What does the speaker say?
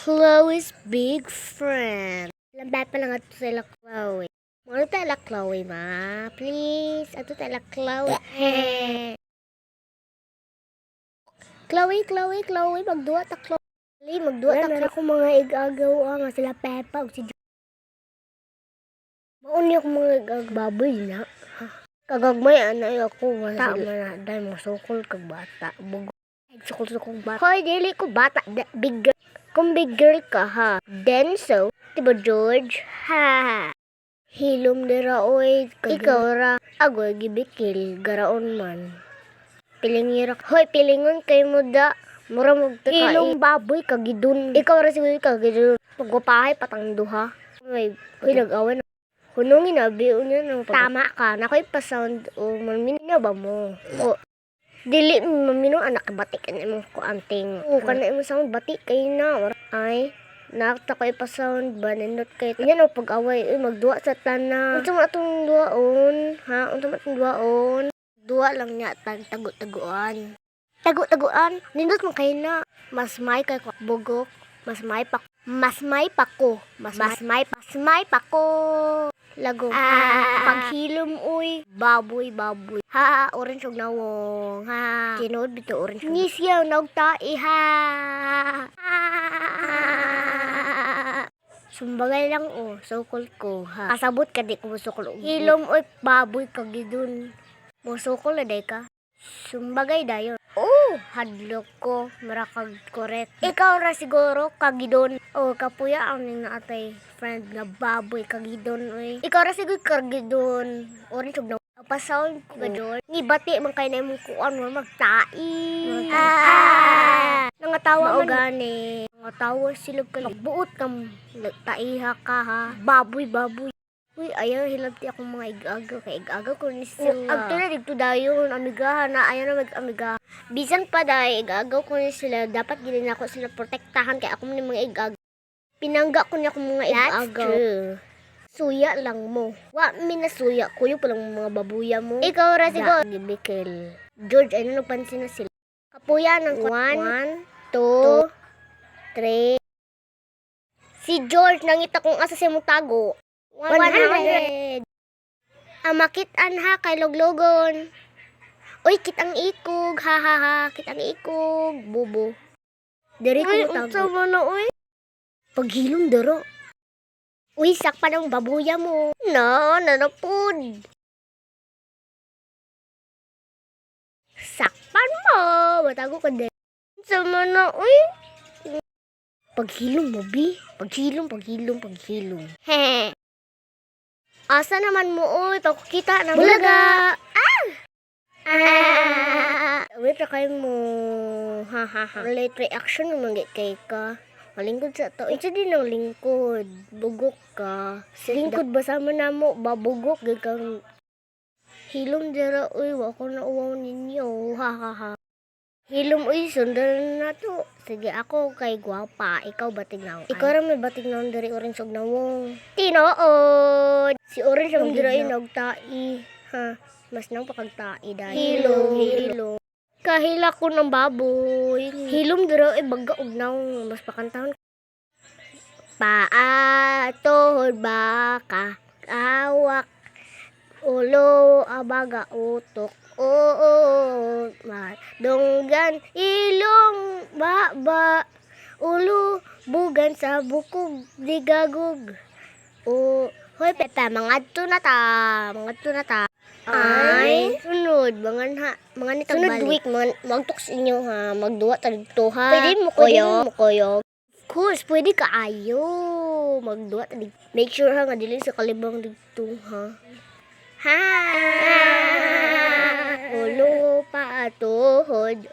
Chloe's big friend. Lambat pa lang ato sila Chloe. Mga tala Chloe ma, please. Ato tala Chloe. Chloe, magduwa ta Chloe. Magduwa ta Chloe. Ako mga igagaw nga sila Peppa o si Jo. Mauni ako mga igagbaboy na. Kagagmay anay ako. Tama na. Dahil masukol kag bata. Bugo. Sukol bata. Hoy, dili ko bata. Big girl. Kung big girl ka ha. Then so, diba George? Ha. Hilom dira oy. Ikaw ra. Agoy gibikil. Garaon man. Pilingira. Hoy, pilingon kay mo da. Mura magtaka. Hilong baboy kagidun. Ikaw ra siguro kagidun. Pagwapahay patang duha. May nag-awan. Hunungin na, biyo niya. Tama ka. Nakoy pa-sound. O, mamina ba mo? O, dili mamino anak batik kan imong ko anting. O, kana imong sound batik kay na. Ay, nakta ko ipa-sound ba nindot kay. Yan o, pag-away. Magduwa sa tanan. Unsa man atong duwaon? Ha? Unsa man atong duwaon? Duwa lang niya tan tagu-taguan. Tagu-taguan? Nindot man kay na. Mas may kay bugok. Mas may pa ko. Mas may pa ko. Lago. Paghilom uy. Baboy. Ha, orange og nawong. Ha. Tinod bito orange. Nisyaw nagtai ha. Sumbagay lang o. Sukol ko ha. Kasabot ka di ko musukol. Hilom uy. Baboy kagidun. Musukol na day ka. Sumbagay dayon. Oh, hadlok ko. Marakag correct. Ikaw ra siguro kagidon. O, kapuya ang ning naatay friend nga baboy kagidon oy. Ikaw ra siguro kagidon. Orange ug na pasound ko gadon. Ngibati man kay na imong kuan mo magtai. Nangatawa man gani. Nangatawa sila ka. Buot kam taiha ka ha. Baboy. Uy, ayaw hilabti akong mga igagaw. Kay igagaw ko ni sila. Agtula dito dayon, amigahan na. Ayaw na mag-amiga. Bisan pa dahil igagaw ko ni sila. Dapat gilin ako sila protektahan. Kaya ako ni mga igagaw. Pinangga ko niya akong mga igagaw. That's true. Suya lang mo. Wa minasuya ko yung palang mga babuya mo. Ikaw ra siguro. Gibikil. George, ay nagpansin na sila. Kapuya ng 1, 2, 3. Si George, nangita kong asa siya mong tago. 100. Makitaan ha kay loglogon. Uy, kitang ikog. Ha. Kitang ikog. Bobo. Dari ko tago. Unsa man na uy? Paghilom daro. Uy, sakpa ng babuya mo. Nanapod. Sakpan mo. Batago ka din. Unsa man na uy? Paghilom mo, bi. Paghilom. He. Asa naman mo, oy, pagkita ng bulaga. Wait na kayo mo. Ha. Late reaction naman kay ka. Malingkod sa to. Ito din ang lingkod. Bugok ka. Lingkod ba sama na mo? Babugok. Gagang hilom dira, uy. Wako na uwaw ninyo. Ha. Hilom, uy. Sundan na to. Sige, ako kay gwapa. Ikaw batignaw. Ikaw rin may batignaw dari orange og nawong. Tinood. Si orange ang dira nagtai. Ha. Mas nang pakagtai dahil. Hilom. Kahila ko ng baboy. Hilom dira baga og nawong. Mas pakantahon. Paa, tuhod, baka, awak, ulo, abaga, utok. Oo, madonggan, ilong, baba, ulo, bugan sa bukog, digagog. O, hoy Pepe, mangadto na ta. Ay, sunod, mga nitang sunod balik. Sunod week, magtuks inyo ha, magduwa ta dito ha. Pwede mo koyo. Of course, pwede ka ayo. Magduwa ta dito. Make sure ha, nga dili sa kalibang dito ha. Ulo, paa, tuhod,